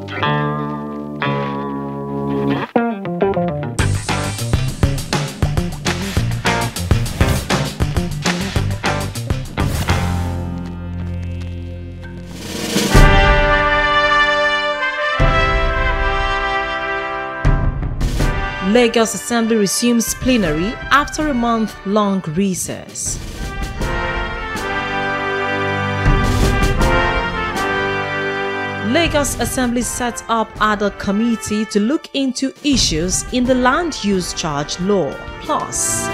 Lagos Assembly resumes plenary after a month-long recess. Lagos Assembly sets up Ad Hoc Committee to look into issues in the land use charge law. Plus,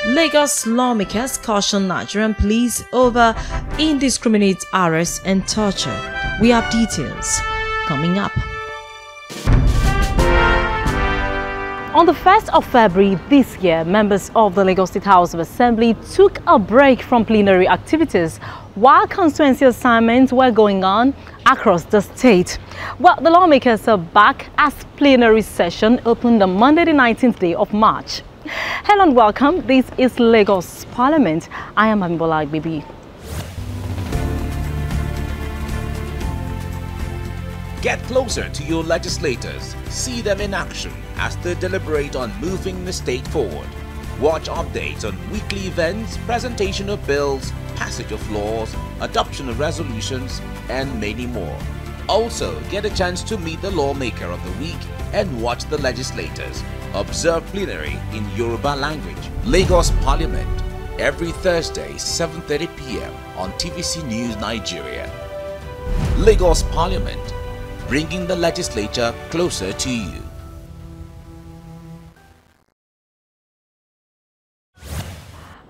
Lagos lawmakers caution Nigerian police over indiscriminate arrests and torture. We have details coming up. On the 1st of February this year, members of the Lagos State House of Assembly took a break from plenary activities while constituency assignments were going on across the state. Well, the lawmakers are back as plenary session opened on Monday, the 19th day of March. Hello and welcome. This is Lagos Parliament. I am Abimbola Bibi. Get closer to your legislators. See them in action as they deliberate on moving the state forward. Watch updates on weekly events, presentation of bills, passage of laws, adoption of resolutions, and many more. Also, get a chance to meet the lawmaker of the week and watch the legislators. Observe plenary in Yoruba language. Lagos Parliament, every Thursday, 7:30 p.m. on TVC News Nigeria. Lagos Parliament, bringing the legislature closer to you.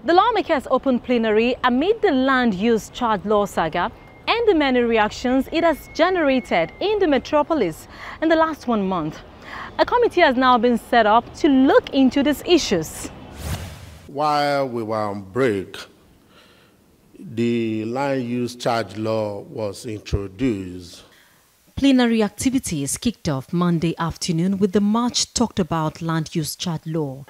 The lawmakers opened plenary amid the land use charge law saga and the many reactions it has generated in the metropolis in the last 1 month. A committee has now been set up to look into these issues. While we were on break, the land use charge law was introduced. Plenary activities kicked off Monday afternoon with the much talked about land use charge law.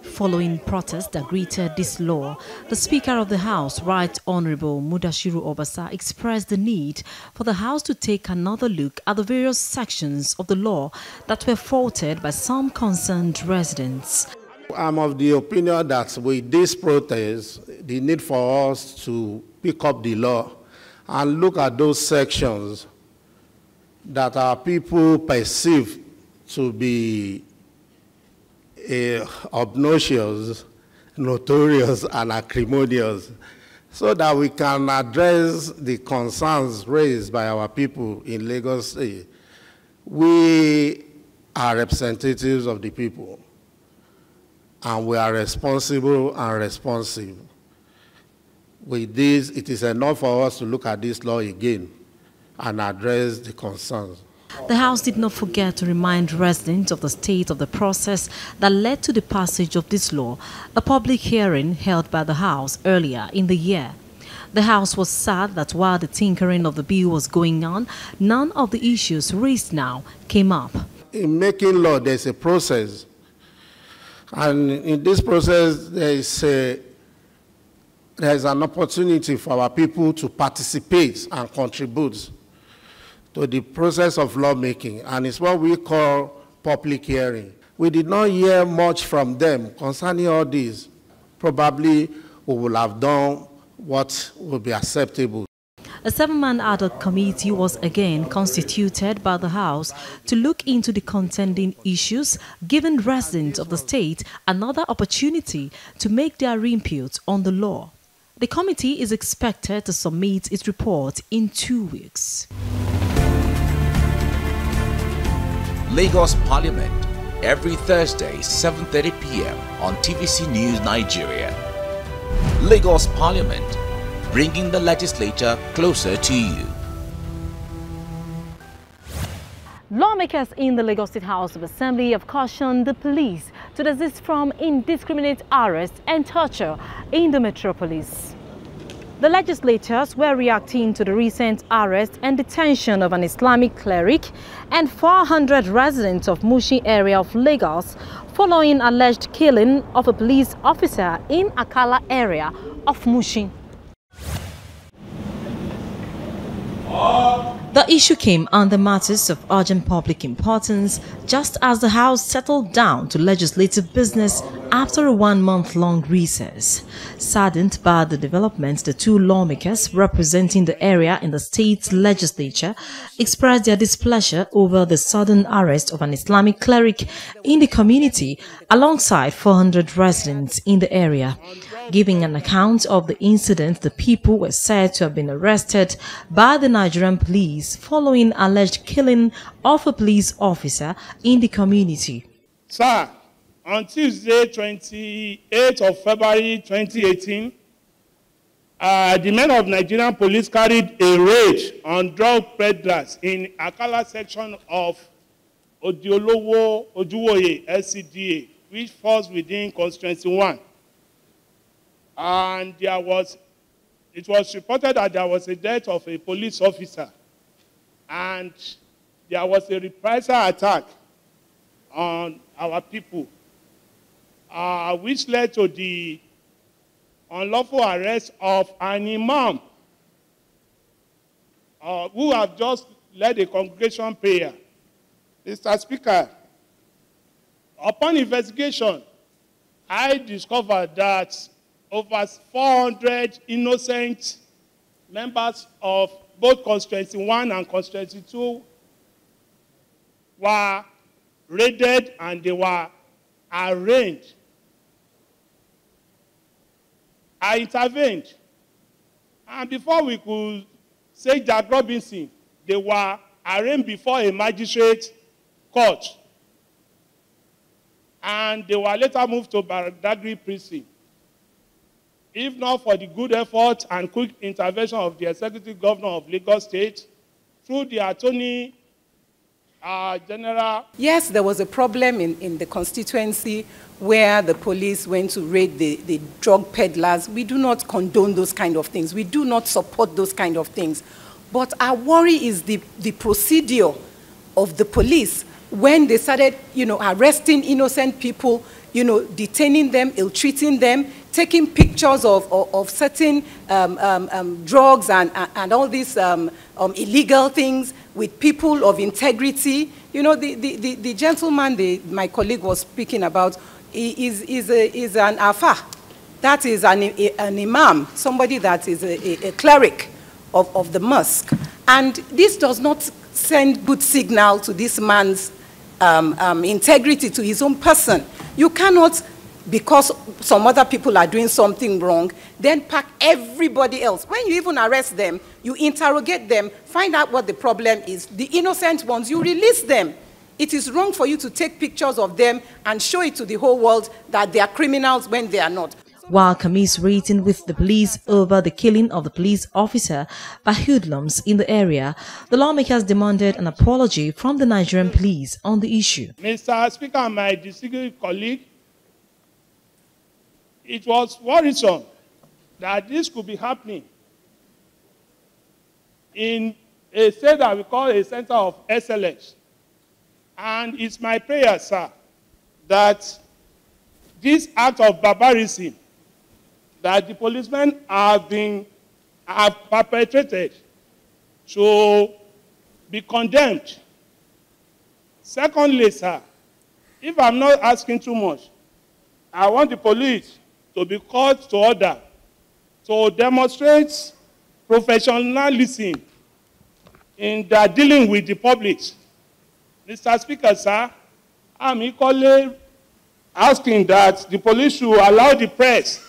Following protests that greeted this law, the Speaker of the House, Right Honorable Mudashiru Obasa, expressed the need for the House to take another look at the various sections of the law that were faulted by some concerned residents. I'm of the opinion that with this protest, the need for us to pick up the law and look at those sections that our people perceive to be obnoxious, notorious, and acrimonious, so that we can address the concerns raised by our people in Lagos State. We are representatives of the people, and we are responsible and responsive. With this, it is enough for us to look at this law again and address the concerns. The House did not forget to remind residents of the state of the process that led to the passage of this law, a public hearing held by the House earlier in the year. The House was sad that while the tinkering of the bill was going on, none of the issues raised now came up. In making law, there's a process. And in this process, there is an opportunity for our people to participate and contribute to the process of lawmaking, and it's what we call public hearing. We did not hear much from them concerning all this. Probably we will have done what will be acceptable. A 7-man ad hoc committee was again constituted by the House to look into the contending issues, giving residents of the state another opportunity to make their input on the law. The committee is expected to submit its report in 2 weeks. Lagos Parliament, every Thursday, 7:30 p.m. on TVC News Nigeria. Lagos Parliament, bringing the legislature closer to you. Lawmakers in the Lagos State House of Assembly have cautioned the police to desist from indiscriminate arrest and torture in the metropolis. The legislators were reacting to the recent arrest and detention of an Islamic cleric and 400 residents of Mushin area of Lagos following alleged killing of a police officer in Akala area of Mushin. The issue came under matters of urgent public importance just as the House settled down to legislative business after a one-month-long recess. Saddened by the developments, the two lawmakers representing the area in the state's legislature expressed their displeasure over the sudden arrest of an Islamic cleric in the community alongside 400 residents in the area. Giving an account of the incident, the people were said to have been arrested by the Nigerian police following alleged killing of a police officer in the community. Sir, on Tuesday, 28th of February 2018, the men of Nigerian police carried a raid on drug peddlers in Akala section of Odiolowo Ojuwoye LCDA, which falls within Constituency 1. And it was reported that there was a death of a police officer, and there was a reprisal attack on our people, which led to the unlawful arrest of an imam who have just led a congregation prayer. Mr. Speaker, upon investigation, I discovered that over 400 innocent members of both Constituency 1 and Constituency 2 were raided and they were arraigned. I intervened. And before we could say Jack Robinson, they were arraigned before a magistrate court. And they were later moved to Badagry prison. If not for the good effort and quick intervention of the Executive Governor of Lagos State, through the Attorney General. Yes, there was a problem in the constituency where the police went to raid the drug peddlers. We do not condone those kind of things. We do not support those kind of things. But our worry is the procedure of the police when they started, arresting innocent people, detaining them, ill-treating them, taking pictures of certain drugs and all these illegal things with people of integrity. The gentleman my colleague was speaking about is an afa. That is an imam, somebody that is a cleric of the mosque. And this does not send good signal to this man's integrity, to his own person. You cannot, because some other people are doing something wrong, then pack everybody else. When you even arrest them, you interrogate them, find out what the problem is. The innocent ones, you release them. It is wrong for you to take pictures of them and show it to the whole world that they are criminals when they are not. While commiserating with the police over the killing of the police officer by hoodlums in the area, the lawmakers demanded an apology from the Nigerian police on the issue. Mr. Speaker, my distinguished colleague, it was worrisome that this could be happening in a state that we call a center of excellence. And it's my prayer, sir, that this act of barbarism that the policemen have perpetrated to be condemned. Secondly, sir, if I'm not asking too much, I want the police to be called to order to demonstrate professionalism in their dealing with the public. Mr. Speaker, sir, I'm equally asking that the police should allow the press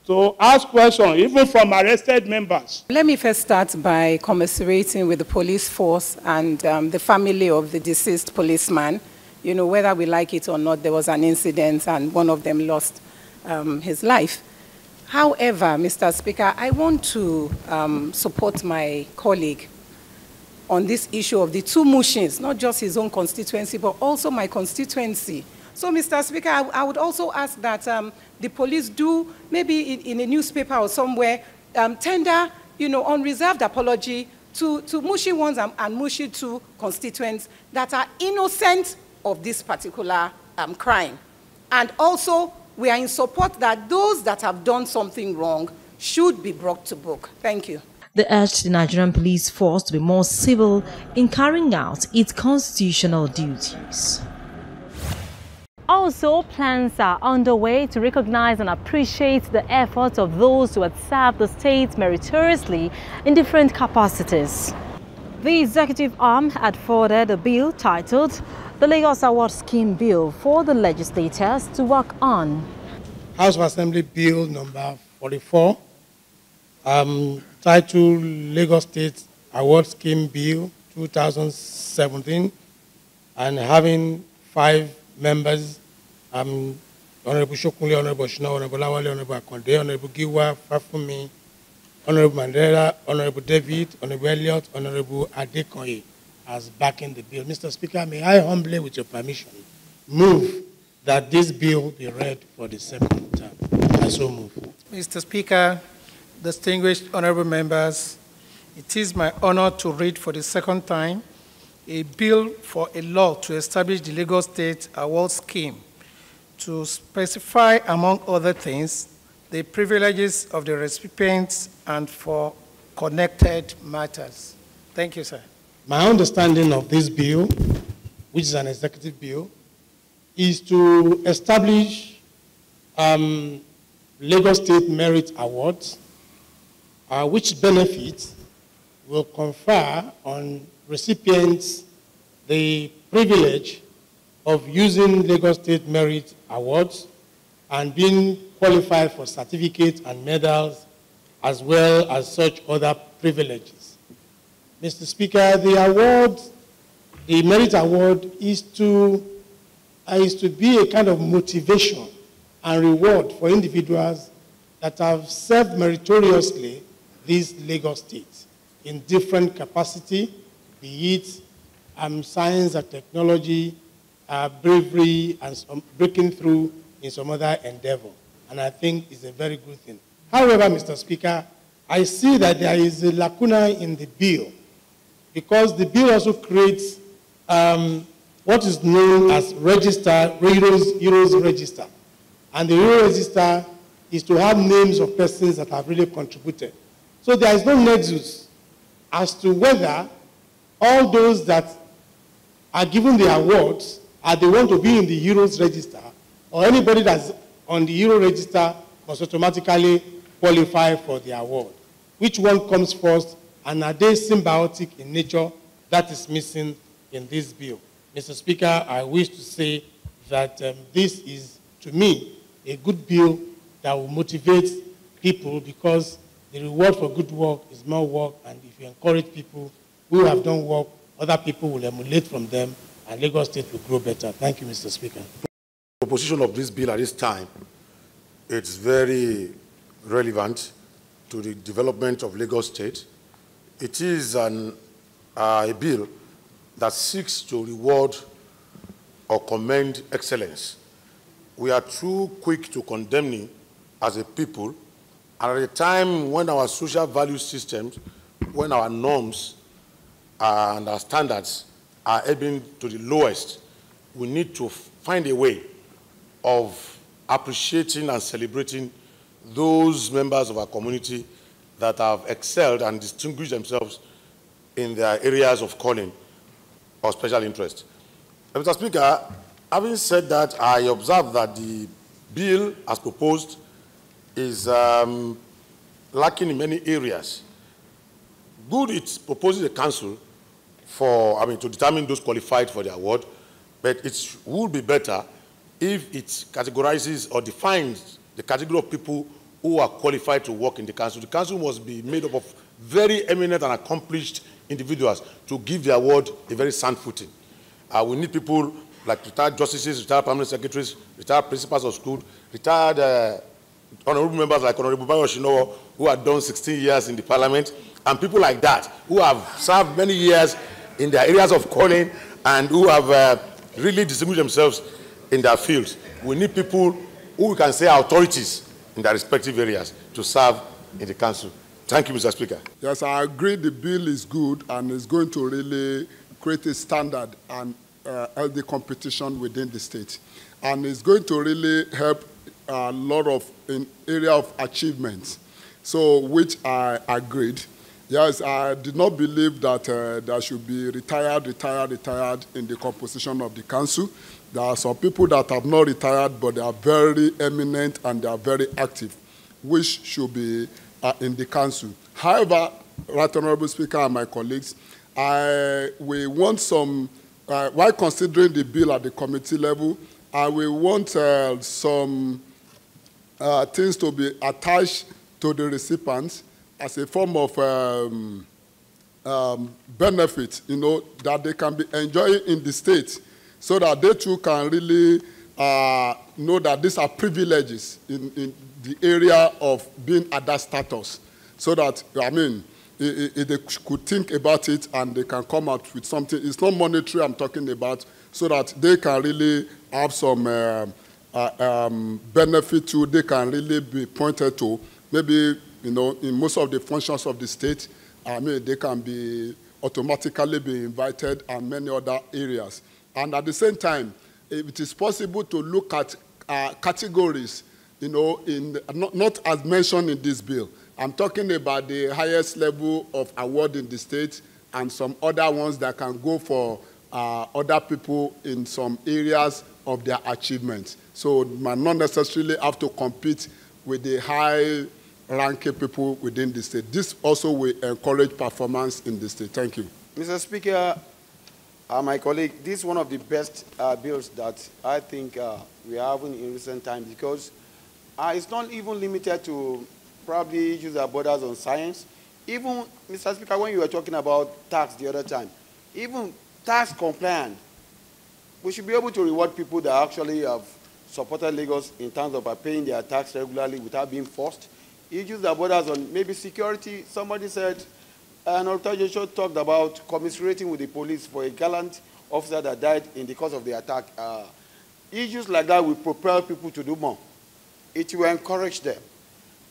to ask questions, even from arrested members. Let me first start by commiserating with the police force and the family of the deceased policeman. Whether we like it or not, there was an incident and one of them lost his life. However, Mr. Speaker, I want to support my colleague on this issue of the two Mushins, not just his own constituency, but also my constituency. So, Mr. Speaker, I would also ask that the police do, maybe in a newspaper or somewhere, tender, unreserved apology to Mushi 1 and Mushi 2 constituents that are innocent of this particular crime. And also, we are in support that those that have done something wrong should be brought to book. Thank you. They urged the Nigerian police force to be more civil in carrying out its constitutional duties. Also, plans are underway to recognize and appreciate the efforts of those who had served the state meritoriously in different capacities. The executive arm had forwarded a bill titled the Lagos Award Scheme Bill for the legislators to work on. House of Assembly Bill number 44, titled Lagos State Award Scheme Bill 2017, and having 5 members, Honorable Shokunle, Honorable Shina, Honorable Lawale, Honorable Akonde, Honorable Giwa, Fafumi, Honorable Mandela, Honorable David, Honorable Elliott, Honorable Adekoye as backing the bill. Mr. Speaker, may I humbly, with your permission, move that this bill be read for the second time. I so move. Mr. Speaker, distinguished honorable members, it is my honor to read for the second time a bill for a law to establish the Lagos State Award Scheme to specify, among other things, the privileges of the recipients and for connected matters. Thank you, sir. My understanding of this bill, which is an executive bill, is to establish Lagos State Merit Awards, which benefits will confer on recipients the privilege of using Lagos State Merit Awards and being qualified for certificates and medals, as well as such other privileges. Mr. Speaker, the award, the Merit Award, is to be a kind of motivation and reward for individuals that have served meritoriously this Lagos State in different capacity, be it science and technology, bravery, and some breaking through in some other endeavor. And I think it's a very good thing. However, Mr. Speaker, I see that there is a lacuna in the bill, because the bill also creates what is known as Heroes Register. And the Heroes Register is to have names of persons that have really contributed. So there is no nexus as to whether all those that are given the awards are they want to be in the Heroes Register, or anybody that's on the Hero Register must automatically qualify for the award. Which one comes first, and are they symbiotic in nature? That is missing in this bill. Mr. Speaker, I wish to say that this is, to me, a good bill that will motivate people, because the reward for good work is more work, and if you encourage people who have done work, other people will emulate from them, and Lagos State will grow better. Thank you, Mr. Speaker. The proposition of this bill at this time, it's very relevant to the development of Lagos State. It is a bill that seeks to reward or commend excellence. We are too quick to condemning as a people, and at a time when our social value systems, when our norms and our standards are ebbing to the lowest, we need to find a way of appreciating and celebrating those members of our community that have excelled and distinguished themselves in their areas of calling or special interest. Mr. Speaker, having said that, I observe that the bill as proposed is lacking in many areas. Good, it proposes a council to determine those qualified for the award, but it would be better if it categorizes or defines the category of people who are qualified to work in the council. The council must be made up of very eminent and accomplished individuals to give the award a very sound footing. We need people like retired justices, retired permanent secretaries, retired principals of school, retired honorable members like Honorable Shino, who have done 16 years in the parliament, and people like that who have served many years in their areas of calling and who have really distinguished themselves in their fields. We need people who we can say are authorities in their respective areas to serve in the council. Thank you, Mr. Speaker. Yes, I agree the bill is good and is going to really create a standard and healthy competition within the state. And it's going to really help a lot of in area of achievements, so which I agreed. Yes, I did not believe that there should be retired in the composition of the council. There are some people that have not retired, but they are very eminent and they are very active, which should be in the council. However, Right Honorable Speaker and my colleagues, we want some, while considering the bill at the committee level, we want some things to be attached to the recipients as a form of benefit, that they can be enjoying in the state, so that they too can really know that these are privileges in the area of being at that status, so that, if they could think about it and they can come out with something. It's not monetary I'm talking about, so that they can really have some benefit to, they can really be pointed to. Maybe, in most of the functions of the state, they can be automatically be invited and many other areas. And at the same time, if it is possible to look at categories, not as mentioned in this bill. I'm talking about the highest level of award in the state and some other ones that can go for other people in some areas of their achievements. So might not necessarily have to compete with the high-ranking people within the state. This also will encourage performance in the state. Thank you. Mr. Speaker, my colleague, this is one of the best bills that I think we are having in recent times, because it's not even limited to probably use our borders on science. Even, Mr. Speaker, when you were talking about tax the other time, even tax compliant, we should be able to reward people that actually have supported Lagos in terms of paying their tax regularly without being forced. You use our borders on maybe security. Somebody said, an organization talked about commiserating with the police for a gallant officer that died in the course of the attack. Issues like that will propel people to do more. It will encourage them.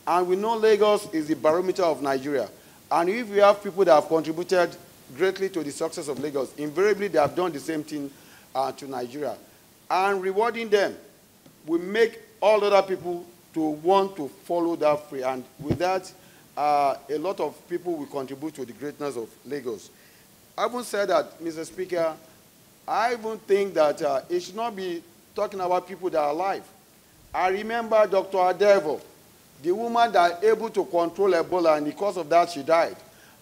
And we know Lagos is the barometer of Nigeria. And if we have people that have contributed greatly to the success of Lagos, invariably they have done the same thing to Nigeria. And rewarding them will make all other people to want to follow that free. And with that, a lot of people will contribute to the greatness of Lagos. I even said that, Mr. Speaker, I even think that it should not be talking about people that are alive. I remember Dr. Adevo, the woman that is able to control Ebola, and because of that, she died.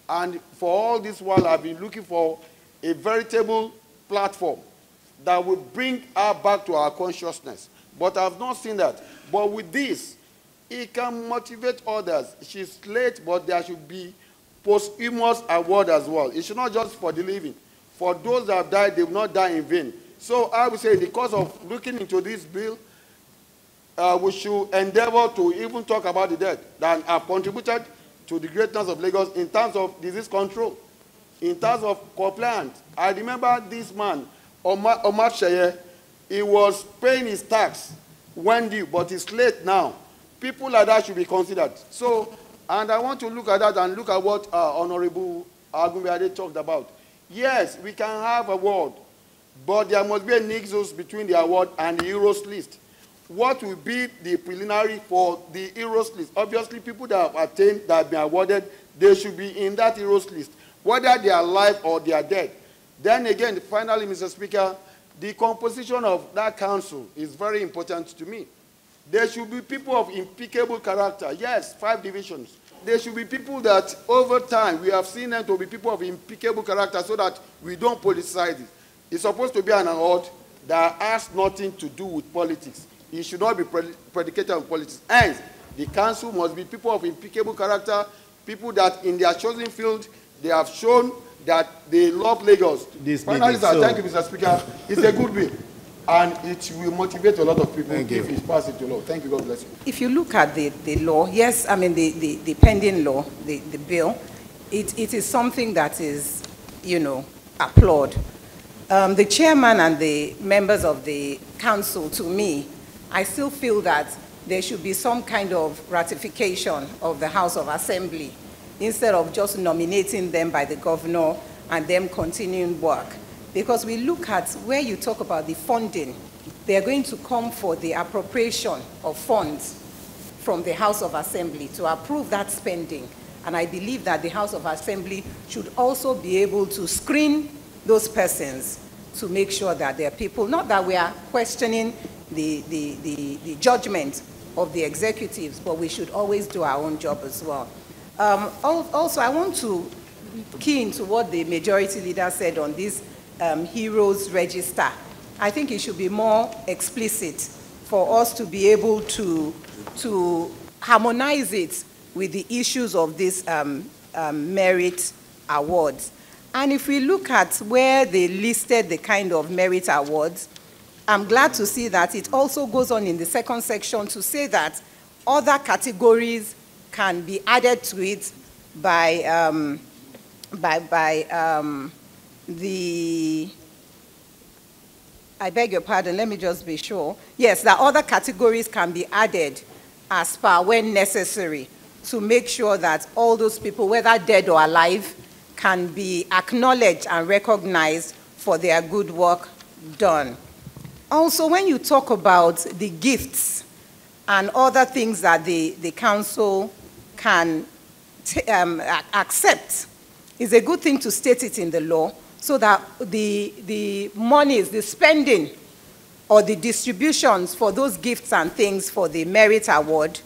And for all this while, I've been looking for a veritable platform that will bring her back to our consciousness. But I've not seen that. But with this, it can motivate others. She's late, but there should be posthumous award as well. It should not just for the living. For those that have died, they will not die in vain. So I would say, in the course of looking into this bill, we should endeavor to even talk about the dead that have contributed to the greatness of Lagos in terms of disease control, in terms of compliance. I remember this man, Omar Sheye, he was paying his tax when due, but he's late now. People like that should be considered. So, and I want to look at that and look at what Honorable Agunbiade talked about. Yes, we can have a award, but there must be a nexus between the award and the heroes list. What will be the preliminary for the heroes list? Obviously, people that have attained, that have been awarded, they should be in that heroes list, whether they are alive or they are dead. Then again, finally, Mr. Speaker, the composition of that council is very important to me. There should be people of impeccable character. Yes, 5 divisions. There should be people that, over time, we have seen them to be people of impeccable character so that we don't politicize it. It's supposed to be an award that has nothing to do with politics. It should not be predicated on politics. Hence, the council must be people of impeccable character, people that in their chosen field, they have shown that they love Lagos. Finally, sir, thank you, Mr. Speaker. It's a good bill, and it will motivate a lot of people if it's passed into law. Thank you, God bless you. If you look at the law, yes, I mean the pending law, the bill, it is something that is, applaud. The chairman and the members of the council, to me, I still feel that there should be some kind of ratification of the House of Assembly instead of just nominating them by the governor and them continuing work. Because we look at where you talk about the funding, they are going to come for the appropriation of funds from the House of Assembly to approve that spending. And I believe that the House of Assembly should also be able to screen those persons to make sure that they're people, not that we are questioning the judgment of the executives, but we should always do our own job as well. Also, I want to key into what the majority leader said on this heroes register. I think it should be more explicit for us to be able to harmonize it with the issues of this merit awards. And if we look at where they listed the kind of merit awards, I'm glad to see that it also goes on in the second section to say that other categories can be added to it by I beg your pardon, let me just be sure. Yes, that other categories can be added as per when necessary to make sure that all those people, whether dead or alive, can be acknowledged and recognized for their good work done. Also, when you talk about the gifts and other things that the council can accept, it's a good thing to state it in the law so that the monies, the spending, or the distributions for those gifts and things for the merit award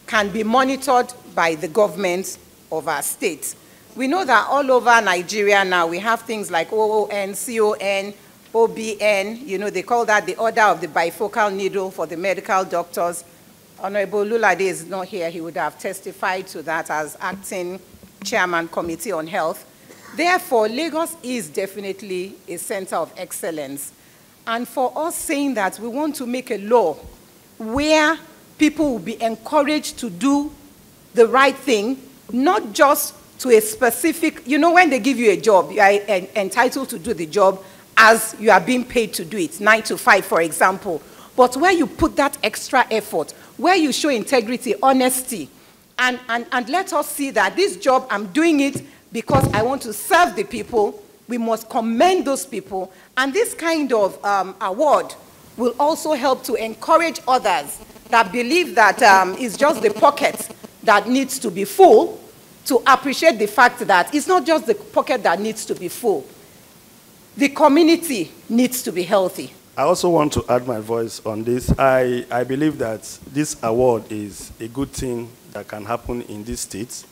can be monitored by the government of our state. We know that all over Nigeria now we have things like OON, CON, OBN, you know, they call that the Order of the Bifocal Needle for the medical doctors. Honorable Lulade is not here. He would have testified to that as acting chairman, Committee on Health. Therefore, Lagos is definitely a center of excellence. And for us saying that we want to make a law where people will be encouraged to do the right thing, not just to a specific, you know, when they give you a job, you are entitled to do the job as you are being paid to do it, 9 to 5, for example. But where you put that extra effort, where you show integrity, honesty, and let us see that this job, I'm doing it because I want to serve the people, we must commend those people. And this kind of award will also help to encourage others that believe that it's just the pocket that needs to be full, to appreciate the fact that it's not just the pocket that needs to be full. The community needs to be healthy. I also want to add my voice on this. I believe that this award is a good thing that can happen in these states,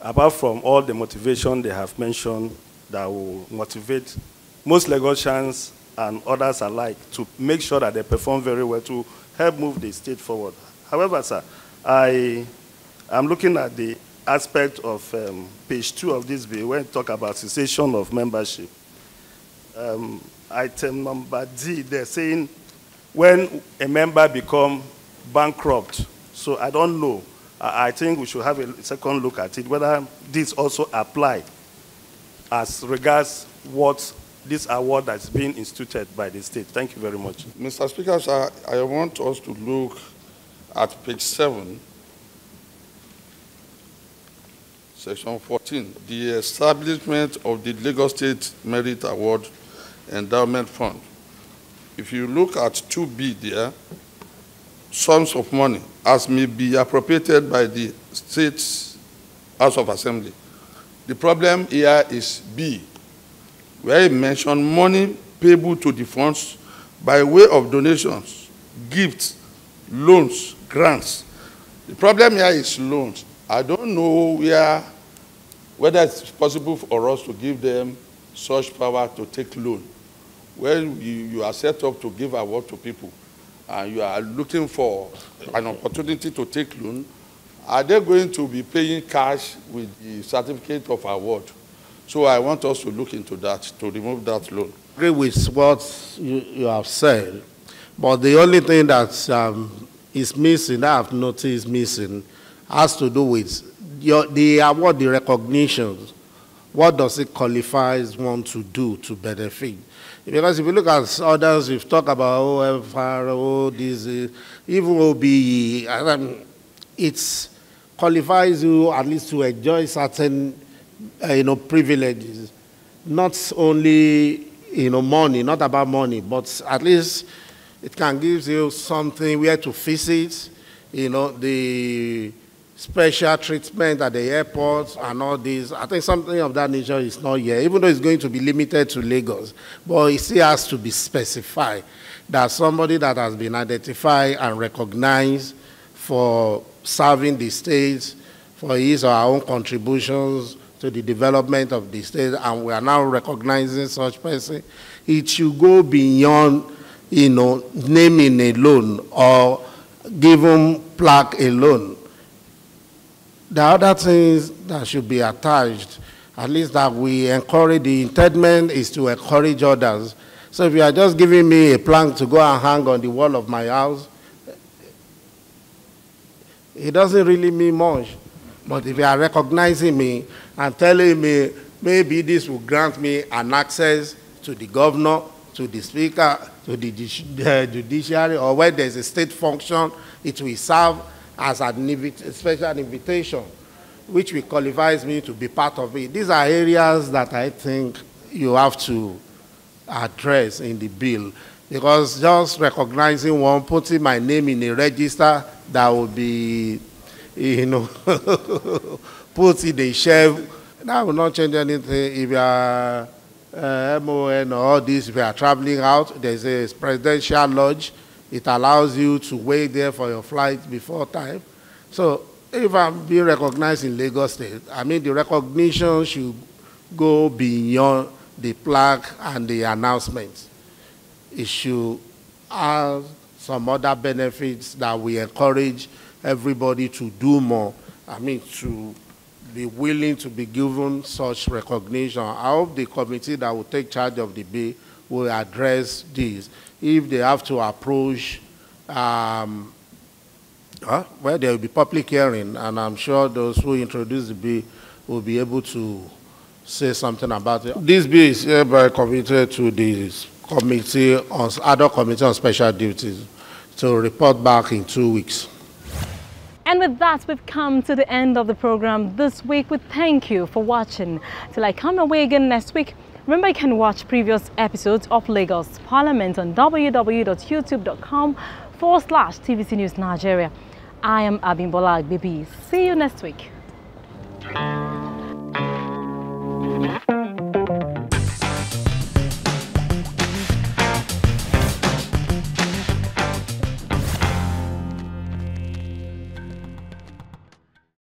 apart from all the motivation they have mentioned that will motivate most Lagosians and others alike to make sure that they perform very well to help move the state forward. However, sir, I'm looking at the aspect of page 2 of this bill when you talk about cessation of membership. Item number D, they're saying when a member becomes bankrupt. So I don't know. I think we should have a second look at it, whether this also applies as regards what this award that's being instituted by the state. Thank you very much. Mr. Speaker, sir, I want us to look at page 7, section 14, the establishment of the Lagos State Merit Award Endowment Fund. If you look at 2B there, sums of money as may be appropriated by the State House of Assembly. The problem here is B, where it mentioned money payable to the funds by way of donations, gifts, loans, grants. The problem here is loans. I don't know whether it's possible for us to give them such power to take loan. When you are set up to give award to people and you are looking for an opportunity to take loan, are they going to be paying cash with the certificate of award? So I want us to look into that, to remove that loan. I agree with what you have said, but the only thing that is missing, that I've noticed missing, has to do with the award, the recognition. What does it qualify one to do to benefit? Because if you look at others, we've talked about OFR, this, even OBE, it qualifies you at least to enjoy certain privileges. Not only money, not about money, but at least it can give you something where to visit, the special treatment at the airports and all this. I think something of that nature is not here, even though it's going to be limited to Lagos. But it still has to be specified that somebody that has been identified and recognized for serving the state, for his or our own contributions to the development of the state, and we are now recognizing such person, it should go beyond, naming alone or giving plaque alone. The other things that should be attached, at least that we encourage, the intendment is to encourage others. So if you are just giving me a plank to go and hang on the wall of my house, it doesn't really mean much. But if you are recognizing me and telling me maybe this will grant me an access to the governor, to the speaker, to the judiciary, or where there's a state function, it will serve as a special invitation, which will qualifies me to be part of it. These are areas that I think you have to address in the bill, because just recognizing one, putting my name in a register that will be, put in a shelf, that will not change anything. If you are MON or all this, if you are traveling out, there's a presidential lodge. It allows you to wait there for your flight before time. So if I'm being recognized in Lagos State, I mean the recognition should go beyond the plaque and the announcements. It should have some other benefits that we encourage everybody to do more. I mean, to be willing to be given such recognition. I hope the committee that will take charge of the bill will address this. If they have to approach, well, there will be public hearing, and I'm sure those who introduce the bill will be able to say something about it. This bill is hereby committed to the committee on Ad Hoc Committee on Special Duties to report back in 2 weeks. And with that, we've come to the end of the program this week. We thank you for watching. Till I come away again next week, remember you can watch previous episodes of Lagos Parliament on www.youtube.com/TVC News Nigeria. I am Abimbola Agbebi. See you next week.